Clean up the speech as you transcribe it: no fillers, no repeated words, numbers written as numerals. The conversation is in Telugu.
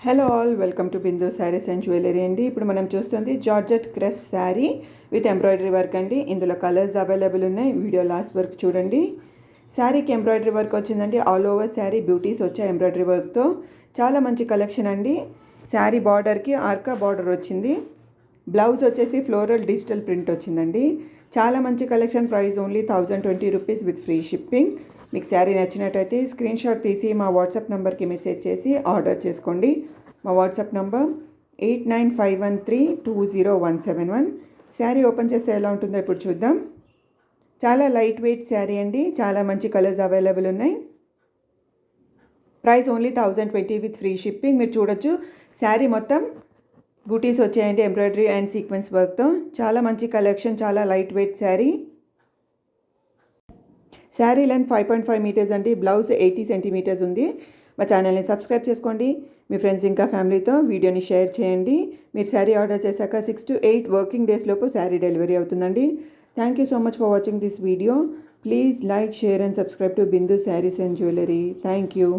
Hello all, welcome to Bindu saris and jewellery అండి. ఇప్పుడు మనం చూస్తుంది georgette cress sari with embroidery work అండి. ఇందులో కలర్స్ అవైలబుల్ ఉన్నాయి. వీడియో లాస్ట్ వర్క్ చూడండి. శారీకి ఎంబ్రాయిడరీ వర్క్ వచ్చిందండి. ఆల్ ఓవర్ శారీ బ్యూటీస్ వచ్చాయి ఎంబ్రాయిడరీ వర్క్తో. చాలా మంచి కలెక్షన్ అండి. శారీ బార్డర్కి ఆర్కా బార్డర్ వచ్చింది. బ్లౌజ్ వచ్చేసి ఫ్లోరల్ డిజిటల్ ప్రింట్ వచ్చిందండి. చాలా మంచి collection. Price only 1020 rupees with free shipping. మీకు శారీ నచ్చినట్టయితే స్క్రీన్ షాట్ తీసి మా వాట్సాప్ నెంబర్కి మెసేజ్ చేసి ఆర్డర్ చేసుకోండి. మా వాట్సాప్ నెంబర్ 8951320171. శారీ ఓపెన్ చేస్తే ఎలా ఉంటుందో ఇప్పుడు చూద్దాం. చాలా లైట్ వెయిట్ శారీ అండి. చాలా మంచి కలర్స్ అవైలబుల్ ఉన్నాయి. Price only 1020 with free shipping. మీరు చూడొచ్చు శారీ మొత్తం బూటీస్ వచ్చాయండి ఎంబ్రాయిడరీ అండ్ సీక్వెన్స్ వర్క్తో. చాలా మంచి కలెక్షన్. చాలా light weight sari. Sari length 5.5 metres అండి. బ్లౌజ్ 80 సెంటీమీటర్స్ ఉంది. మా ఛానల్ని సబ్స్క్రైబ్ చేసుకోండి. మీ ఫ్రెండ్స్ ఇంకా ఫ్యామిలీతో వీడియోని షేర్ చేయండి. మీరు శారీ ఆర్డర్ చేశాక 6 to 8 వర్కింగ్ డేస్ లోపు శారీ డెలివరీ అవుతుందండి. Thank you so much for watching this video. Please like, share and subscribe to Bindu saris and jewellery. Thank you.